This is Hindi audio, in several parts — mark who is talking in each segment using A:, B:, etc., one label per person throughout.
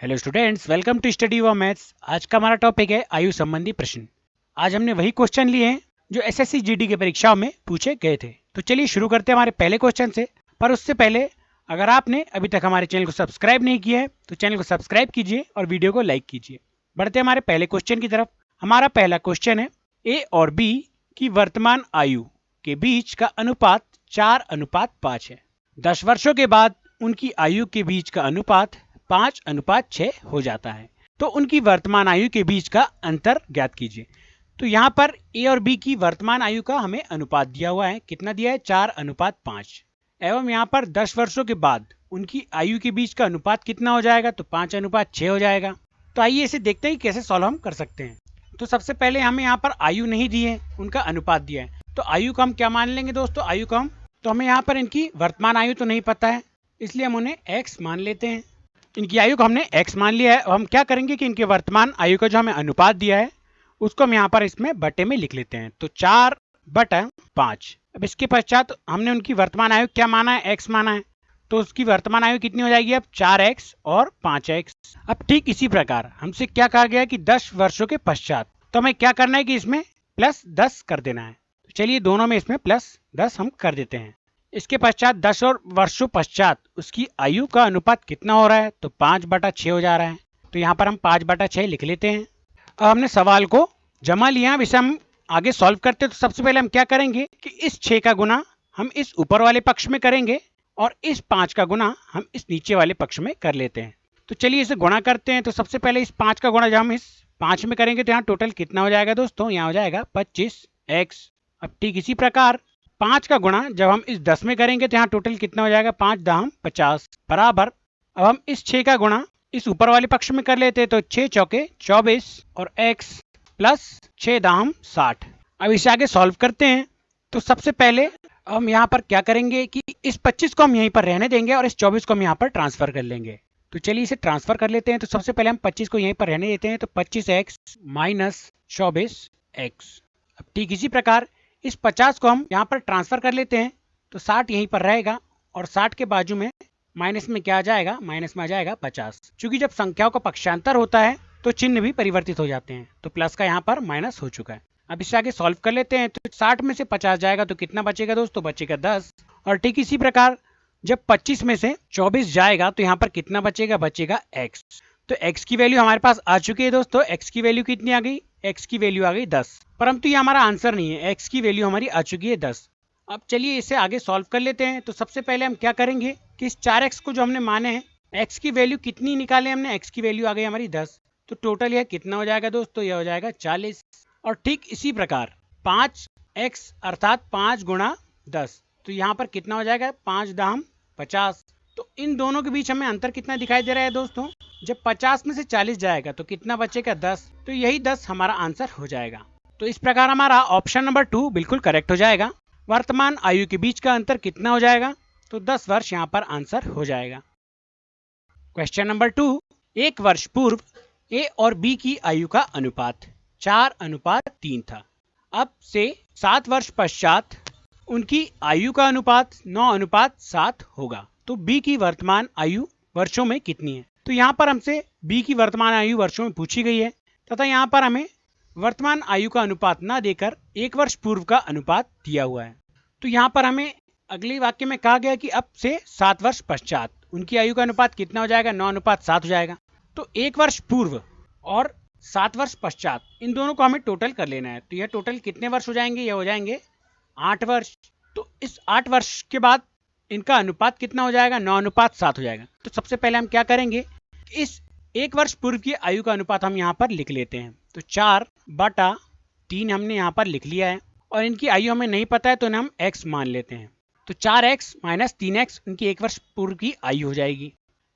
A: Hello students, welcome to study व मैथ्स। आज का हमारा टॉपिक है आयु संबंधी प्रश्न। आज हमने वही क्वेश्चन लिए हैं जो एसएससी जीडी के परीक्षाओं में पूछे गए थे। तो चलिए शुरू करते हैं हमारे पहले क्वेश्चन से। पर उससे पहले अगर आपने अभी तक हमारे चैनल को सब्सक्राइब नहीं किया है तो चैनल को सब्सक्राइब कीजिए और वीडियो को लाइक कीजिए। बढ़ते हैं हमारे पहले क्वेश्चन की तरफ। हमारा पहला क्वेश्चन है, ए और बी की वर्तमान आयु के बीच का अनुपात 4:5 है। 10 वर्षों के बाद उनकी आयु के बीच का अनुपात 5:6 हो जाता है। तो उनकी वर्तमान आयु के बीच का अंतर ज्ञात कीजिए। तो यहाँ पर ए और बी की वर्तमान आयु का हमें अनुपात दिया हुआ है। कितना दिया है? 4:5। एवं यहाँ पर 10 वर्षों के बाद उनकी आयु के बीच का अनुपात कितना हो जाएगा? तो 5:6 हो जाएगा। तो आइए इसे देखते हैं कि कैसे सॉल्व हम कर सकते हैं। तो सबसे पहले हमें यहाँ पर आयु नहीं दी है, उनका अनुपात दिया है। तो आयु को हम क्या मान लेंगे दोस्तों? आयु को हमें यहाँ पर इनकी वर्तमान आयु तो नहीं पता है, इसलिए हम उन्हें x मान लेते हैं। इनकी आयु को हमने x मान लिया है। और हम क्या करेंगे कि इनके वर्तमान आयु का जो हमें अनुपात दिया है उसको हम यहाँ पर इसमें बटे में लिख लेते हैं। तो 4/5। अब इसके पश्चात हमने उनकी वर्तमान आयु क्या माना है? x माना है। तो उसकी वर्तमान आयु कितनी हो जाएगी? अब 4x और 5x। अब ठीक इसी प्रकार हमसे क्या कहा गया है कि 10 वर्षों के पश्चात, तो हमें क्या करना है कि इसमें +10 कर देना है। तो चलिए दोनों में इसमें +10 हम कर देते हैं। इसके पश्चात 10 और वर्षों पश्चात उसकी आयु का अनुपात कितना हो रहा है? तो 5/6 हो जा रहा है। तो यहाँ पर हम 5/6 लिख लेते हैं। अब हमने सवाल को जमा लिया। अब इसे हम आगे सॉल्व करते हैं। तो सबसे पहले हम क्या करेंगे कि इस 6 का गुना हम इस ऊपर वाले पक्ष में करेंगे और इस 5 का गुना हम इस नीचे वाले पक्ष में कर लेते हैं। तो चलिए इसे गुणा करते हैं। तो सबसे पहले इस 5 का गुणा जब हम इस 5 में करेंगे तो यहाँ टोटल कितना हो जाएगा दोस्तों? यहाँ हो जाएगा 25x। अब ठीक इसी प्रकार 5 का गुणा जब हम इस 10 में करेंगे तो यहाँ टोटल कितना हो जाएगा? 5×10 50 बराबर। अब हम इस 6 का गुणा इस ऊपर वाले पक्ष में कर लेते हैं। तो 6 चौके 24 और x प्लस 6×10 60। अब इसे आगे सॉल्व करते हैं। तो सबसे पहले हम यहाँ पर क्या करेंगे कि इस 25 को हम यहीं पर रहने देंगे और इस 24 को हम यहाँ पर ट्रांसफर कर लेंगे। तो चलिए इसे ट्रांसफर कर लेते हैं। तो सबसे पहले हम 25 को यहीं पर रहने देते हैं। तो 25x माइनस 24x। अब ठीक इसी प्रकार इस 50 को हम यहाँ पर ट्रांसफर कर लेते हैं। तो 60 यहीं पर रहेगा और 60 के बाजू में माइनस में क्या आ जाएगा? माइनस में आ जाएगा 50। क्योंकि जब संख्याओं का पक्षांतर होता है तो चिन्ह भी परिवर्तित हो जाते हैं। तो प्लस का यहाँ पर माइनस हो चुका है। अब इससे आगे सॉल्व कर लेते हैं। तो 60 में से 50 जाएगा तो कितना बचेगा दोस्तों? बचेगा 10। और ठीक इसी प्रकार जब 25 में से 24 जाएगा तो यहाँ पर कितना बचेगा? बचेगा x। तो x की वैल्यू हमारे पास आ चुकी है दोस्तों। x की वैल्यू कितनी आ गई? x की वैल्यू आ गई 10। परंतु ये हमारा आंसर नहीं है। x की वैल्यू हमारी आ चुकी है 10। अब चलिए इसे आगे सॉल्व कर लेते हैं। तो सबसे पहले हम क्या करेंगे कि इस 4x को जो हमने माने हैं, x की वैल्यू कितनी निकाले हमने? x की वैल्यू आ गई हमारी 10। तो टोटल यह कितना हो जाएगा दोस्तों? यह हो जाएगा 40। और ठीक इसी प्रकार 5x अर्थात 5×10। तो यहाँ पर कितना हो जाएगा? 5×10 50। तो इन दोनों के बीच हमें अंतर कितना दिखाई दे रहा है दोस्तों? जब 50 में से 40 जाएगा तो कितना बचेगा? 10। तो यही 10 हमारा आंसर हो जाएगा। तो इस प्रकार हमारा ऑप्शन नंबर 2 बिल्कुल करेक्ट हो जाएगा। वर्तमान आयु के बीच का अंतर कितना हो जाएगा? तो 10 वर्ष यहाँ पर आंसर हो जाएगा। क्वेश्चन नंबर 2, 1 वर्ष पूर्व ए और बी की आयु का अनुपात 4:3 था। अब से 7 वर्ष पश्चात उनकी आयु का अनुपात 9:7 होगा। तो बी की वर्तमान आयु वर्षों में कितनी है? तो यहाँ पर हमसे बी की वर्तमान आयु वर्षों में पूछी गई है तथा यहाँ पर हमें वर्तमान आयु का अनुपात ना देकर 1 वर्ष पूर्व का अनुपात दिया हुआ है। तो यहाँ पर हमें अगले वाक्य में कहा गया कि अब से 7 वर्ष पश्चात उनकी आयु का अनुपात कितना हो जाएगा? 9:7 हो जाएगा। तो 1 वर्ष पूर्व और 7 वर्ष पश्चात इन दोनों को हमें टोटल कर लेना है। तो यह टोटल कितने वर्ष हो जाएंगे? यह हो जाएंगे 8 वर्ष। तो इस 8 वर्ष के बाद इनका अनुपात कितना हो जाएगा? 9:7 हो जाएगा। तो सबसे पहले हम क्या करेंगे, इस 1 वर्ष पूर्व की आयु का अनुपात हम यहाँ पर लिख लेते हैं। तो 4/3 हमने यहाँ पर लिख लिया है और इनकी आयु हमें नहीं पता है तो हम x मान लेते हैं। तो 4x माइनस 3x उनकी 1 वर्ष पूर्व की आयु हो जाएगी।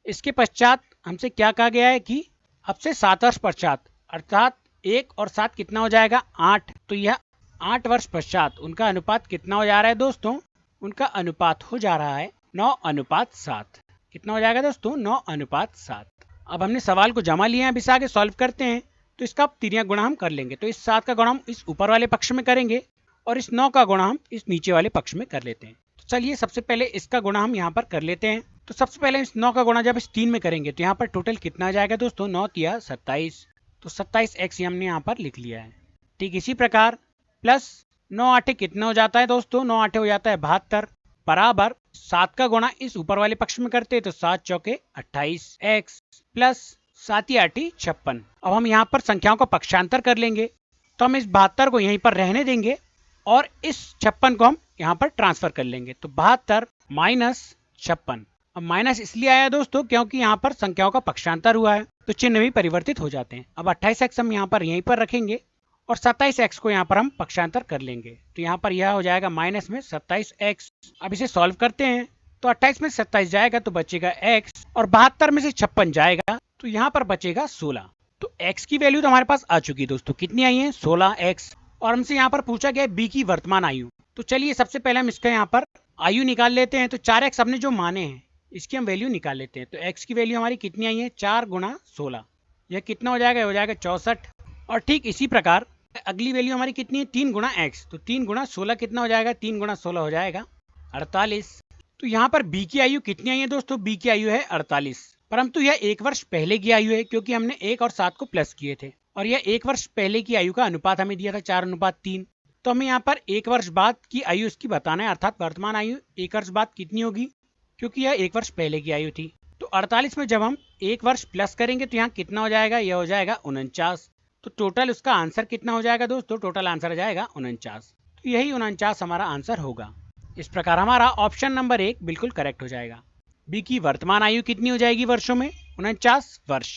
A: इसके पश्चात हमसे क्या कहा गया है कि अब से 7 वर्ष पश्चात अर्थात 1 और 7 कितना हो जाएगा? 8। तो यह 8 वर्ष पश्चात उनका अनुपात कितना हो जा रहा है दोस्तों? उनका अनुपात हो जा रहा है 9:7। कितना हो जाएगा दोस्तों? 9:7। अब हमने सवाल को जमा लिया है। अब इसे आगे सॉल्व करते हैं। तो इसका तिर्या गुणा हम कर लेंगे। तो इस 7 का गुणा हम इस ऊपर वाले पक्ष में करेंगे और इस 9 का गुणा हम इस नीचे वाले पक्ष में कर लेते हैं। तो चलिए सबसे पहले इसका गुणा हम यहाँ पर कर लेते हैं। तो सबसे पहले इस 9 का गुणा जब इस 3 में करेंगे तो यहाँ पर टोटल कितना आ जाएगा दोस्तों, 9 तिया 27। तो 27x हमने यहाँ पर लिख लिया है। ठीक इसी प्रकार प्लस 9 आठे कितना हो जाता है दोस्तों, 9 आठे हो जाता है 72 बराबर 7 का गुणा इस ऊपर वाले पक्ष में करते हैं तो 7 चौके 28x प्लस 7 आठी 56। अब हम यहाँ पर संख्याओं का पक्षांतर कर लेंगे तो हम इस 72 को यहीं पर रहने देंगे और इस 56 को हम यहाँ पर ट्रांसफर कर लेंगे। तो 72 माइनस 56। अब माइनस इसलिए आया दोस्तों क्योंकि यहाँ पर संख्याओं का पक्षांतर हुआ है तो चिन्ह भी परिवर्तित हो जाते हैं। अब 28x हम यहाँ पर यहीं पर रखेंगे और 27x को यहाँ पर हम पक्षांतर कर लेंगे तो यहाँ पर यह हो जाएगा माइनस में 27x। अब इसे सॉल्व करते हैं तो 28 में 27 जाएगा तो बचेगा x और 72 में से 56 जाएगा तो यहाँ पर बचेगा 16। तो x की वैल्यू तो हमारे पास आ चुकी है दोस्तों, कितनी आई है 16x। और हमसे यहाँ पर पूछा गया b की वर्तमान आयु। तो चलिए सबसे पहले हम इसका यहाँ पर आयु निकाल लेते हैं। तो 4x हमने जो माने हैं इसकी हम वैल्यू निकाल लेते हैं। तो x की वैल्यू हमारी कितनी आई है 4 गुणा 16, यह कितना हो जाएगा, हो जाएगा 64। और ठीक इसी प्रकार अगली वैल्यू हमारी कितनी है 3 गुणा x। तो 3 गुणा 16 कितना हो जाएगा, 3 गुणा 16 हो जाएगा 48। तो यहाँ पर b की आयु कितनी आई है दोस्तों, b की आयु है 48, परंतु यह 1 वर्ष पहले की आयु है क्योंकि हमने 1 और 7 को प्लस किए थे और यह 1 वर्ष पहले की आयु का अनुपात हमें दिया था 4:3। तो हमें यहाँ पर 1 वर्ष बाद की आयु इसकी बताना है, अर्थात वर्तमान आयु 1 वर्ष बाद कितनी होगी क्योंकि यह 1 वर्ष पहले की आयु थी। तो 48 में जब हम 1 वर्ष प्लस करेंगे तो यहाँ कितना हो जाएगा, यह हो जाएगा 49। तो टोटल उसका आंसर कितना हो जाएगा दोस्तों, टोटल आंसर हो जाएगा 49। तो यही 49 हमारा आंसर होगा। इस प्रकार हमारा ऑप्शन नंबर 1 बिल्कुल करेक्ट हो जाएगा। बी की वर्तमान आयु कितनी हो जाएगी वर्षों में, 49 वर्ष।